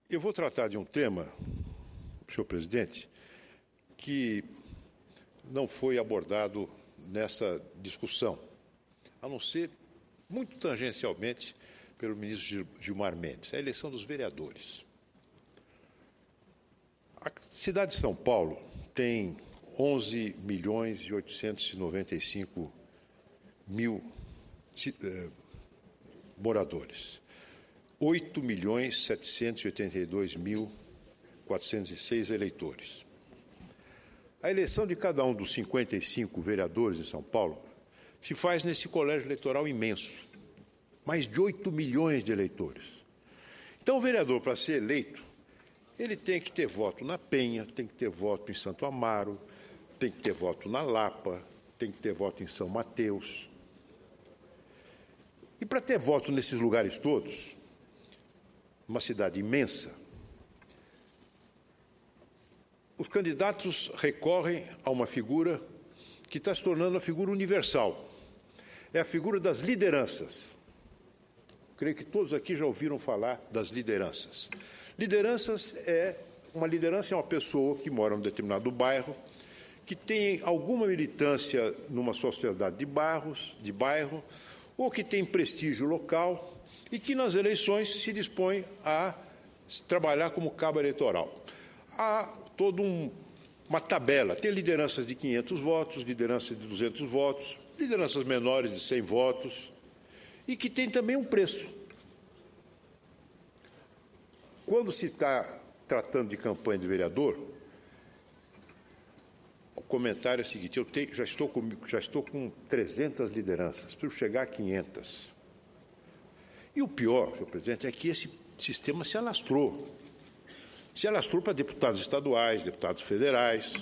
Eu vou tratar de um tema, senhor presidente, que não foi abordado nessa discussão, a não ser muito tangencialmente pelo ministro Gilmar Mendes, a eleição dos vereadores. A cidade de São Paulo tem 11.895.000 moradores. 8.782.406 eleitores. A eleição de cada um dos 55 vereadores de São Paulo se faz nesse colégio eleitoral imenso, mais de 8 milhões de eleitores. Então, o vereador, para ser eleito, ele tem que ter voto na Penha, tem que ter voto em Santo Amaro, tem que ter voto na Lapa, tem que ter voto em São Mateus. E para ter voto nesses lugares todos, uma cidade imensa, os candidatos recorrem a uma figura que está se tornando uma figura universal. É a figura das lideranças. Creio que todos aqui já ouviram falar das lideranças. Uma liderança é uma pessoa que mora em um determinado bairro, que tem alguma militância numa sociedade de bairro, ou que tem prestígio local e que nas eleições se dispõe a trabalhar como cabo eleitoral. Há toda uma tabela, tem lideranças de 500 votos, lideranças de 200 votos, lideranças menores de 100 votos, e que tem também um preço. Quando se está tratando de campanha de vereador, o comentário é o seguinte: já estou com 300 lideranças, preciso chegar a 500. E o pior, senhor presidente, é que esse sistema se alastrou. Se alastrou para deputados estaduais, deputados federais,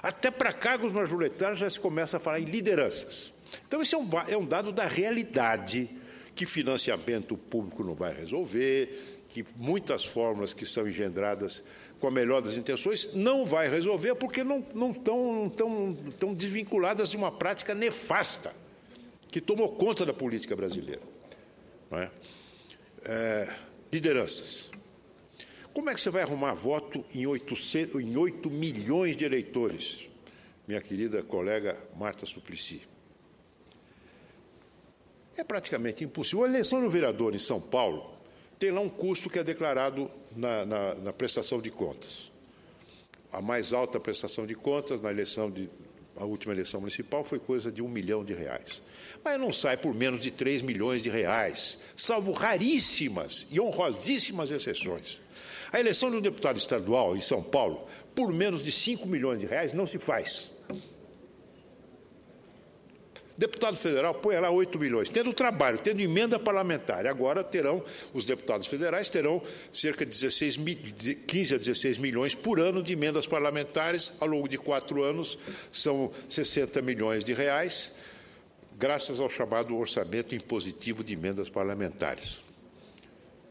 até para cargos majoritários já se começa a falar em lideranças. Então, esse é um dado da realidade, que financiamento público não vai resolver, que muitas fórmulas que são engendradas com a melhor das intenções não vai resolver, porque não estão desvinculadas de uma prática nefasta que tomou conta da política brasileira. Não é? Lideranças. Como é que você vai arrumar voto em 8 milhões de eleitores, minha querida colega Marta Suplicy? É praticamente impossível. A eleição do vereador em São Paulo tem lá um custo que é declarado na prestação de contas. A mais alta prestação de contas a última eleição municipal foi coisa de R$1 milhão. Mas não sai por menos de R$3 milhões, salvo raríssimas e honrosíssimas exceções. A eleição de um deputado estadual em São Paulo, por menos de R$5 milhões, não se faz. Deputado federal põe lá 8 milhões, tendo trabalho, tendo emenda parlamentar. Agora os deputados federais terão cerca de 15 a 16 milhões por ano de emendas parlamentares. Ao longo de 4 anos, são R$60 milhões, graças ao chamado orçamento impositivo de emendas parlamentares.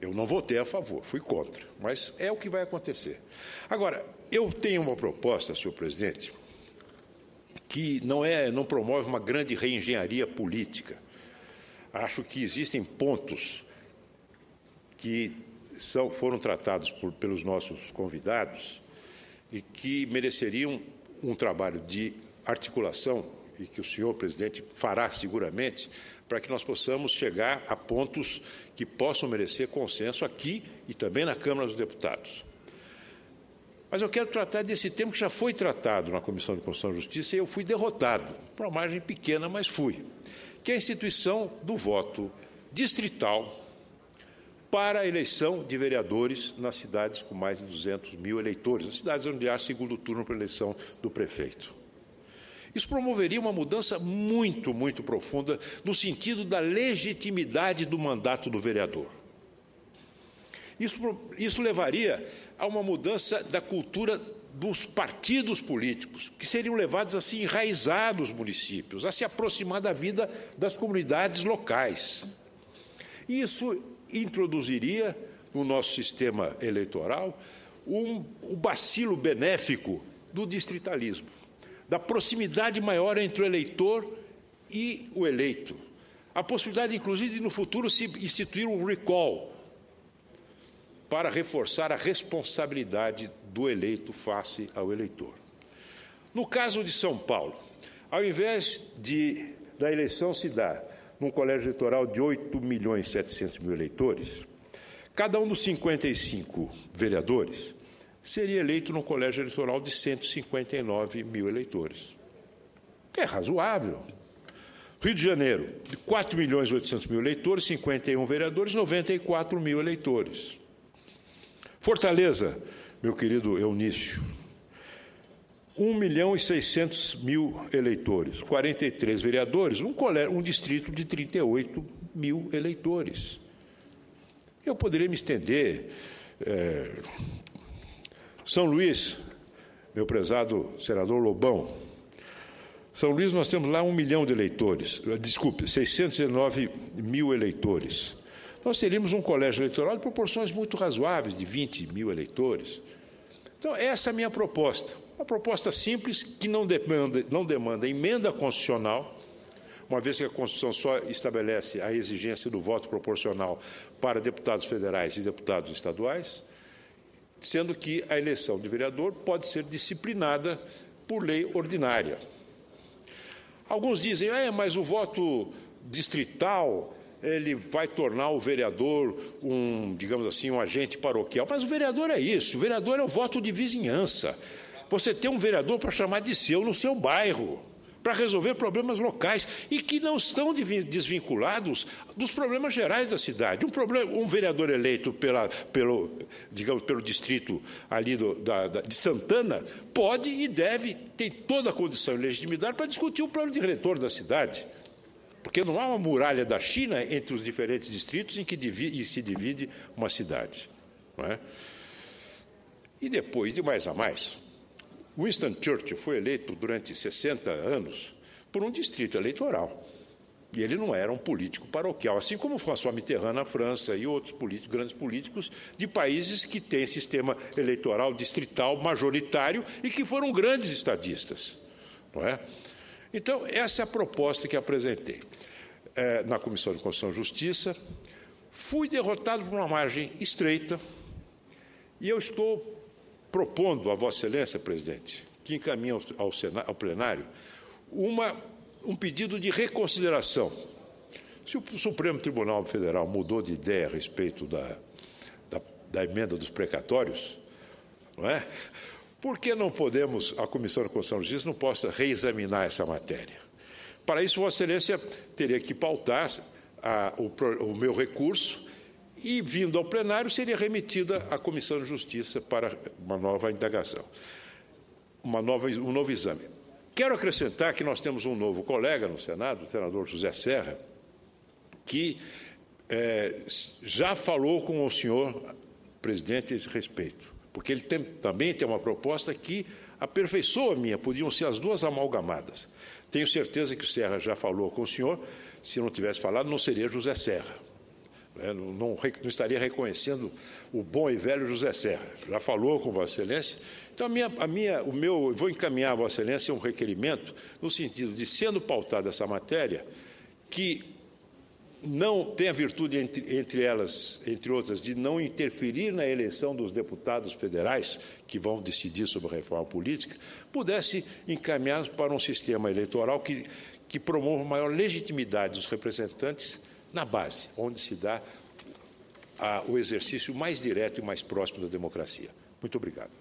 Eu não votei a favor, fui contra, mas é o que vai acontecer. Agora, eu tenho uma proposta, senhor presidente, que não promove uma grande reengenharia política. Acho que existem pontos que foram tratados pelos nossos convidados e que mereceriam um trabalho de articulação e que o senhor presidente fará seguramente, para que nós possamos chegar a pontos que possam merecer consenso aqui e também na Câmara dos Deputados. Mas eu quero tratar desse tema que já foi tratado na Comissão de Constituição e Justiça e eu fui derrotado, por uma margem pequena, mas fui, que é a instituição do voto distrital para a eleição de vereadores nas cidades com mais de 200 mil eleitores, nas cidades onde há segundo turno para a eleição do prefeito. Isso promoveria uma mudança muito, muito profunda no sentido da legitimidade do mandato do vereador. Isso levaria a uma mudança da cultura dos partidos políticos, que seriam levados a se enraizar nos municípios, a se aproximar da vida das comunidades locais. Isso introduziria no nosso sistema eleitoral o bacilo benéfico do distritalismo, da proximidade maior entre o eleitor e o eleito. A possibilidade, inclusive, de no futuro se instituir um recall, para reforçar a responsabilidade do eleito face ao eleitor. No caso de São Paulo, ao invés da eleição se dar num colégio eleitoral de 8.700.000 eleitores, cada um dos 55 vereadores seria eleito num colégio eleitoral de 159.000 eleitores. É razoável. Rio de Janeiro, de 4.800.000 eleitores, 51 vereadores, 94.000 eleitores. Fortaleza, meu querido Eunício, 1.600.000 eleitores, 43 vereadores, um distrito de 38.000 eleitores. Eu poderia me estender. São Luís, meu prezado senador Lobão, São Luís nós temos lá 1 milhão de eleitores, 619.000 eleitores. Nós teríamos um colégio eleitoral de proporções muito razoáveis, de 20.000 eleitores. Então, essa é a minha proposta. Uma proposta simples, que não demanda emenda constitucional, uma vez que a Constituição só estabelece a exigência do voto proporcional para deputados federais e deputados estaduais, sendo que a eleição de vereador pode ser disciplinada por lei ordinária. Alguns dizem, mas o voto distrital, ele vai tornar o vereador digamos assim, um agente paroquial. Mas o vereador é isso, o vereador é o voto de vizinhança. Você tem um vereador para chamar de seu no seu bairro, para resolver problemas locais e que não estão desvinculados dos problemas gerais da cidade. Um vereador eleito pelo distrito ali de Santana pode e deve, tem toda a condição e legitimidade para discutir o plano diretor da cidade, porque não há uma muralha da China entre os diferentes distritos em que se divide uma cidade. Não é? E depois, de mais a mais, Winston Churchill foi eleito durante 60 anos por um distrito eleitoral. E ele não era um político paroquial, assim como François Mitterrand na França e outros grandes políticos de países que têm sistema eleitoral distrital majoritário e que foram grandes estadistas. Não é? Então, essa é a proposta que apresentei na Comissão de Constituição e Justiça. Fui derrotado por uma margem estreita e eu estou propondo a Vossa Excelência, presidente, que encaminhe ao plenário, um pedido de reconsideração. Se o Supremo Tribunal Federal mudou de ideia a respeito da emenda dos precatórios, não é? Por que não podemos, a Comissão de Constituição e Justiça não possa reexaminar essa matéria? Para isso, Vossa Excelência teria que pautar o meu recurso e, vindo ao plenário, seria remetida à Comissão de Justiça para uma nova indagação, um novo exame. Quero acrescentar que nós temos um novo colega no Senado, o senador José Serra, que já falou com o senhor presidente a esse respeito, porque ele também tem uma proposta que aperfeiçoa a minha, podiam ser as duas amalgamadas. Tenho certeza que o Serra já falou com o senhor, se não tivesse falado, não seria José Serra. Não estaria reconhecendo o bom e velho José Serra. Já falou com Vossa Excelência. Então, vou encaminhar a Vossa Excelência um requerimento no sentido de, sendo pautada essa matéria, que não tem a virtude, entre outras, de não interferir na eleição dos deputados federais que vão decidir sobre a reforma política, pudesse encaminhar para um sistema eleitoral que promova maior legitimidade dos representantes na base, onde se dá o exercício mais direto e mais próximo da democracia. Muito obrigado.